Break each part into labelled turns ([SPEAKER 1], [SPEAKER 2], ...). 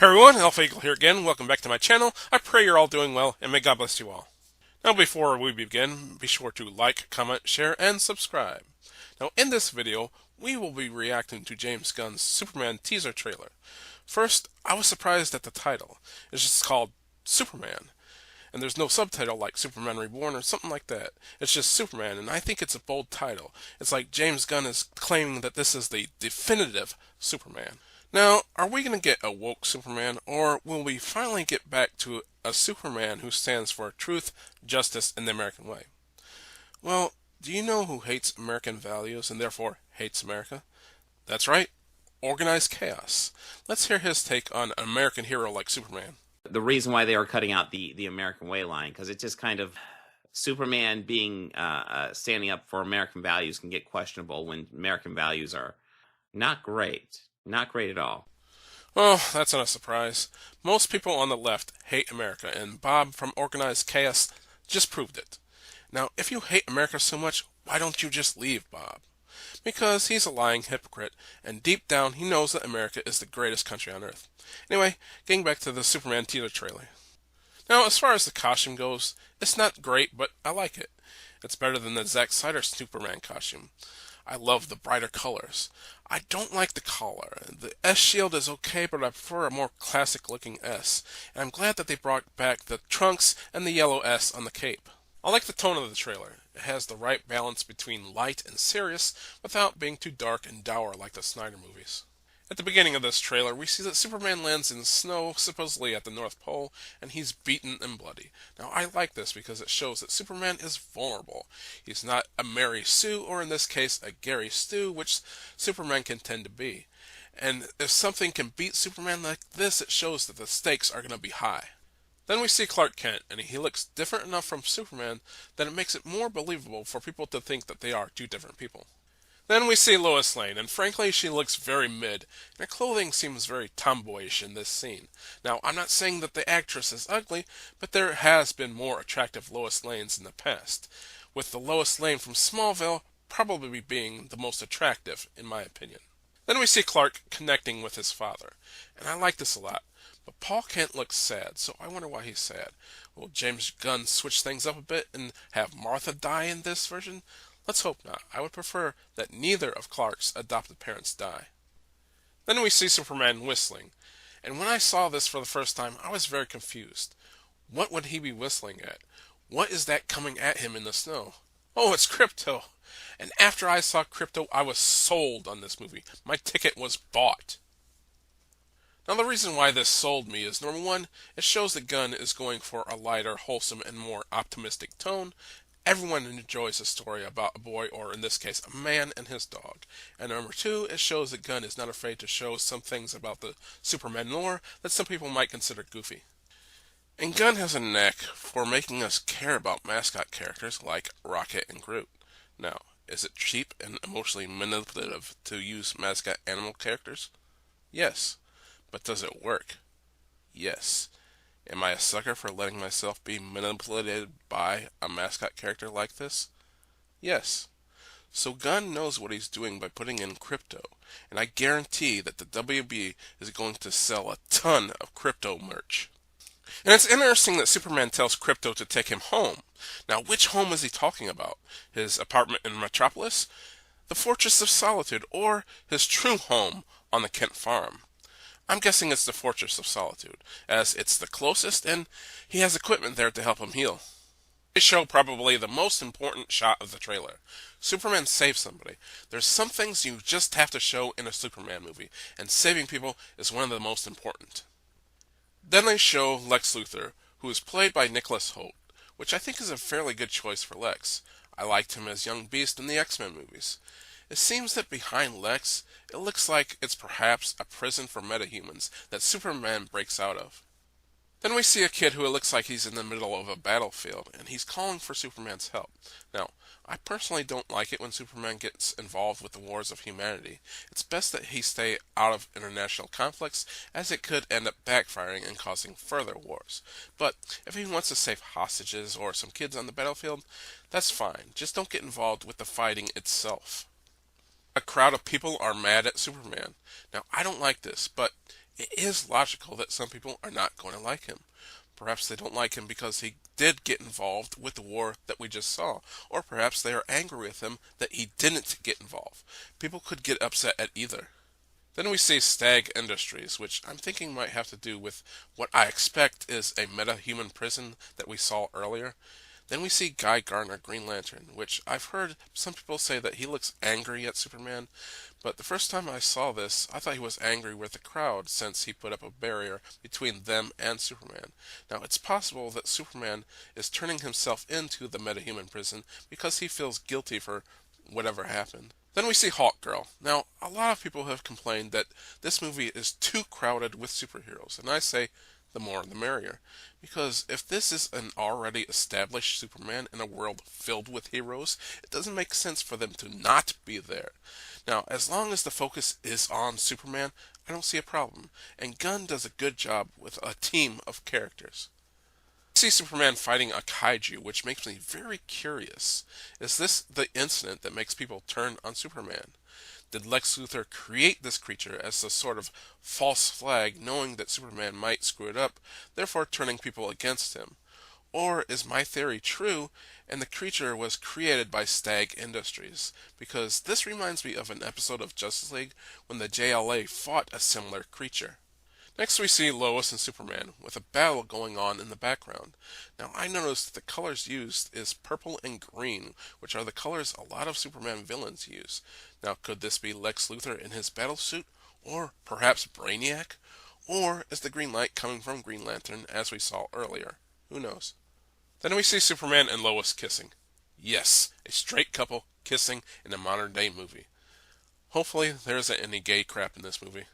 [SPEAKER 1] Hey everyone, Alpha Eagle here again. Welcome back to my channel. I pray you're all doing well, and may God bless you all. Now before we begin, be sure to like, comment, share, and subscribe. Now in this video, we will be reacting to James Gunn's Superman teaser trailer. First, I was surprised at the title. It's just called Superman. And there's no subtitle like Superman Reborn or something like that. It's just Superman, and I think it's a bold title. It's like James Gunn is claiming that this is the definitive Superman. Now, are we going to get a woke Superman, or will we finally get back to a Superman who stands for truth, justice, and the American way? Well, do you know who hates American values and therefore hates America? That's right, organized chaos. Let's hear his take on an American hero like Superman.
[SPEAKER 2] The reason why they are cutting out the American way line, because it just kind of Superman being standing up for American values can get questionable when American values are not great at all.
[SPEAKER 1] Well, that's not a surprise. Most people on the left hate America, and Bob from Organized Chaos just proved it. Now, if you hate America so much, why don't you just leave, Bob? Because he's a lying hypocrite, and deep down he knows that America is the greatest country on earth. Anyway, getting back to the Superman teaser trailer. Now, as far as the costume goes, it's not great, but I like it. It's better than the Zack Snyder Superman costume. I love the brighter colors. I don't like the collar. The S shield is okay, but I prefer a more classic looking S. And I'm glad that they brought back the trunks and the yellow S on the cape. I like the tone of the trailer. It has the right balance between light and serious without being too dark and dour like the Snyder movies. At the beginning of this trailer, we see that Superman lands in snow, supposedly at the North Pole, and he's beaten and bloody. Now, I like this because it shows that Superman is vulnerable. He's not a Mary Sue, or in this case, a Gary Stu, which Superman can tend to be. And if something can beat Superman like this, it shows that the stakes are going to be high. Then we see Clark Kent, and he looks different enough from Superman that it makes it more believable for people to think that they are two different people. Then we see Lois Lane, and frankly she looks very mid, and her clothing seems very tomboyish in this scene. Now, I'm not saying that the actress is ugly, but there has been more attractive Lois Lanes in the past, with the Lois Lane from Smallville probably being the most attractive, in my opinion. Then we see Clark connecting with his father, and I like this a lot. But Paul Kent looks sad, so I wonder why he's sad. Will James Gunn switch things up a bit and have Martha die in this version? Let's hope not. I would prefer that neither of Clark's adopted parents die. Then we see Superman whistling, and when I saw this for the first time, I was very confused. What would he be whistling at? What is that coming at him in the snow? Oh, it's Krypto! And after I saw Krypto, I was sold on this movie. My ticket was bought. Now the reason why this sold me is, number one, it shows that Gunn is going for a lighter, wholesome, and more optimistic tone. Everyone enjoys a story about a boy, or in this case, a man and his dog. And number two, it shows that Gunn is not afraid to show some things about the Superman lore that some people might consider goofy. And Gunn has a knack for making us care about mascot characters like Rocket and Groot. Now, is it cheap and emotionally manipulative to use mascot animal characters? Yes. But does it work? Yes. Am I a sucker for letting myself be manipulated by a mascot character like this? Yes. So Gunn knows what he's doing by putting in Krypto, and I guarantee that the WB is going to sell a ton of Krypto merch. And it's interesting that Superman tells Krypto to take him home. Now, which home is he talking about? His apartment in Metropolis? The Fortress of Solitude? Or his true home on the Kent farm? I'm guessing it's the Fortress of Solitude, as it's the closest and he has equipment there to help him heal. They show probably the most important shot of the trailer. Superman saves somebody. There's some things you just have to show in a Superman movie, and saving people is one of the most important. Then they show Lex Luthor, who is played by Nicholas Hoult, which I think is a fairly good choice for Lex. I liked him as Young Beast in the X-Men movies. It seems that behind Lex, it looks like it's perhaps a prison for metahumans that Superman breaks out of. Then we see a kid who looks like he's in the middle of a battlefield, and he's calling for Superman's help. Now, I personally don't like it when Superman gets involved with the wars of humanity. It's best that he stay out of international conflicts, as it could end up backfiring and causing further wars. But if he wants to save hostages or some kids on the battlefield, that's fine. Just don't get involved with the fighting itself. A crowd of people are mad at Superman. Now, I don't like this, but It is logical that some people are not going to like him. Perhaps they don't like him because he did get involved with the war that we just saw, or perhaps they are angry with him that he didn't get involved. People could get upset at either. Then we see Stag Industries, which I'm thinking might have to do with what I expect is a meta-human prison that we saw earlier. Then we see Guy Gardner, Green Lantern, which I've heard some people say that he looks angry at Superman, but the first time I saw this, I thought he was angry with the crowd since he put up a barrier between them and Superman. Now, it's possible that Superman is turning himself into the metahuman prison because he feels guilty for whatever happened. Then we see Hawk Girl. Now, a lot of people have complained that this movie is too crowded with superheroes, and I say the more the merrier. Because if this is an already established Superman in a world filled with heroes, it doesn't make sense for them to not be there. Now, as long as the focus is on Superman, I don't see a problem, and Gunn does a good job with a team of characters. See Superman fighting a kaiju, which makes me very curious. Is this the incident that makes people turn on Superman? Did Lex Luthor create this creature as a sort of false flag, knowing that Superman might screw it up, therefore turning people against him? Or is my theory true, and the creature was created by Stag Industries? Because this reminds me of an episode of Justice League when the JLA fought a similar creature. Next we see Lois and Superman, with a battle going on in the background. Now I noticed the colors used is purple and green, which are the colors a lot of Superman villains use. Now could this be Lex Luthor in his battle suit? Or perhaps Brainiac? Or is the green light coming from Green Lantern, as we saw earlier? Who knows? Then we see Superman and Lois kissing. Yes, a straight couple kissing in a modern day movie. Hopefully there isn't any gay crap in this movie.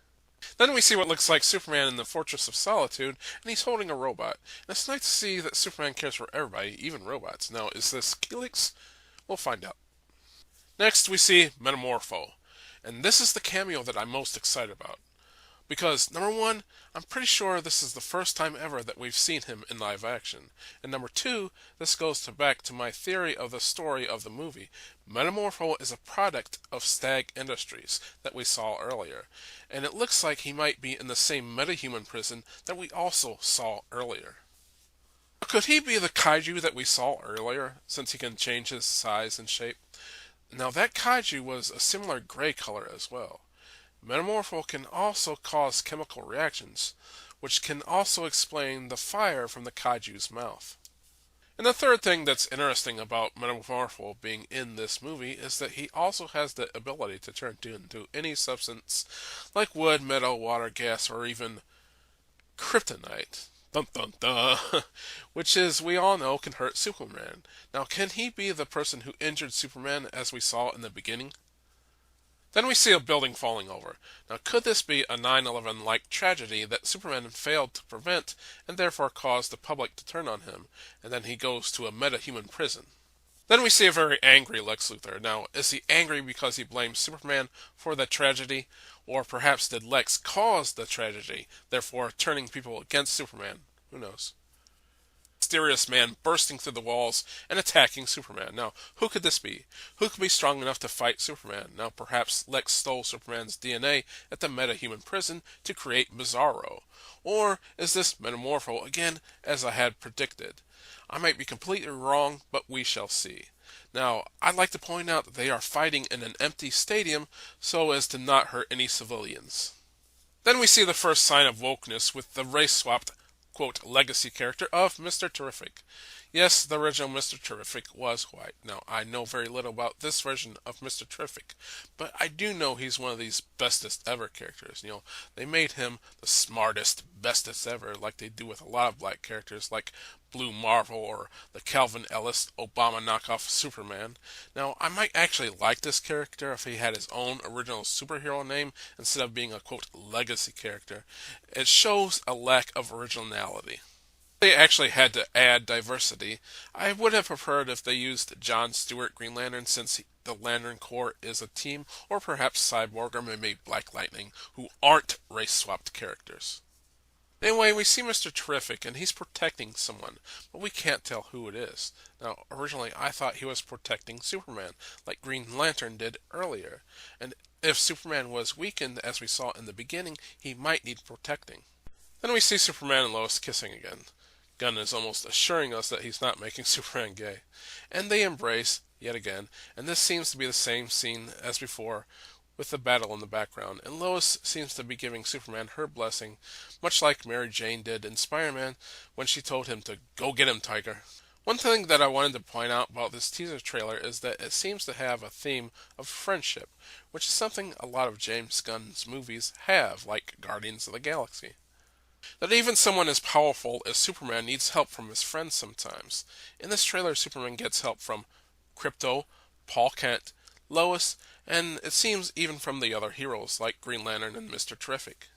[SPEAKER 1] Then we see what looks like Superman in the Fortress of Solitude, and he's holding a robot. And it's nice to see that Superman cares for everybody, even robots. Now, is this Helix? We'll find out. Next, we see Metamorpho. And this is the cameo that I'm most excited about. Because, number one, I'm pretty sure this is the first time ever that we've seen him in live action. And number two, this goes back to my theory of the story of the movie. Metamorpho is a product of Stag Industries that we saw earlier. And it looks like he might be in the same metahuman prison that we also saw earlier. Could he be the kaiju that we saw earlier, since he can change his size and shape? Now that kaiju was a similar gray color as well. Metamorpho can also cause chemical reactions, which can also explain the fire from the kaiju's mouth. And the third thing that's interesting about Metamorpho being in this movie is that he also has the ability to turn into any substance like wood, metal, water, gas, or even kryptonite. Dun dun dun. Which is, we all know, can hurt Superman. Now, can he be the person who injured Superman as we saw in the beginning? Then we see a building falling over. Now, could this be a 9/11-like tragedy that Superman failed to prevent and therefore caused the public to turn on him, and then he goes to a metahuman prison? Then we see a very angry Lex Luthor. Now, is he angry because he blames Superman for the tragedy, or perhaps did Lex cause the tragedy, therefore turning people against Superman? Who knows? Mysterious man bursting through the walls and attacking Superman. Now, who could this be? Who could be strong enough to fight Superman? Now, perhaps Lex stole Superman's DNA at the metahuman prison to create Bizarro. Or is this Metamorpho again, as I had predicted? I might be completely wrong, but we shall see. Now, I'd like to point out that they are fighting in an empty stadium so as to not hurt any civilians. Then we see the first sign of wokeness with the race-swapped quote, legacy character of Mr. Terrific. Yes, the original Mr. Terrific was white. Now, I know very little about this version of Mr. Terrific, but I do know he's one of these bestest ever characters. You know, they made him the smartest, bestest ever, like they do with a lot of black characters, like Blue Marvel or the Calvin Ellis Obama knockoff Superman. Now, I might actually like this character if he had his own original superhero name instead of being a quote legacy character. It shows a lack of originality. They actually had to add diversity. I would have preferred if they used John Stewart Green Lantern since the Lantern Corps is a team, or perhaps Cyborg or maybe Black Lightning, who aren't race-swapped characters. Anyway, we see Mr. Terrific, and he's protecting someone, but we can't tell who it is. Now, originally I thought he was protecting Superman, like Green Lantern did earlier. And if Superman was weakened, as we saw in the beginning, he might need protecting. Then we see Superman and Lois kissing again. Gunn is almost assuring us that he's not making Superman gay. And they embrace, yet again, and this seems to be the same scene as before, with the battle in the background, and Lois seems to be giving Superman her blessing, much like Mary Jane did in Spider-Man when she told him to go get him, Tiger. One thing that I wanted to point out about this teaser trailer is that it seems to have a theme of friendship, which is something a lot of James Gunn's movies have, like Guardians of the Galaxy. That even someone as powerful as Superman needs help from his friends sometimes. In this trailer, Superman gets help from Krypto, Paul Kent, Lois, and it seems even from the other heroes like Green Lantern and Mr. Terrific.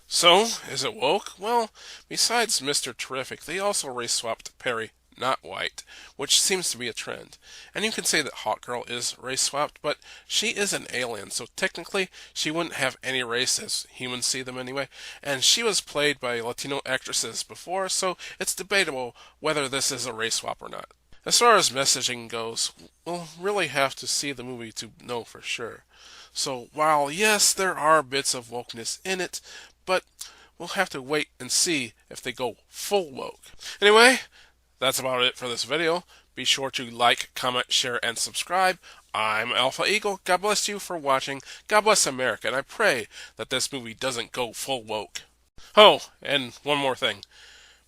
[SPEAKER 1] So, is it woke? Well, besides Mr. Terrific, they also race swapped Perry, not White, which seems to be a trend. And you can say that Hawkgirl is race swapped, but she is an alien, so technically she wouldn't have any race as humans see them anyway. And she was played by Latino actresses before, so it's debatable whether this is a race swap or not. As far as messaging goes, we'll really have to see the movie to know for sure. So while yes, there are bits of wokeness in it, but we'll have to wait and see if they go full woke. Anyway, that's about it for this video. Be sure to like, comment, share, and subscribe. I'm Alpha Eagle. God bless you for watching. God bless America, and I pray that this movie doesn't go full woke. Oh, and one more thing.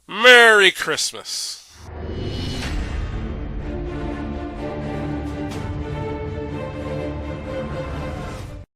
[SPEAKER 1] Merry Christmas!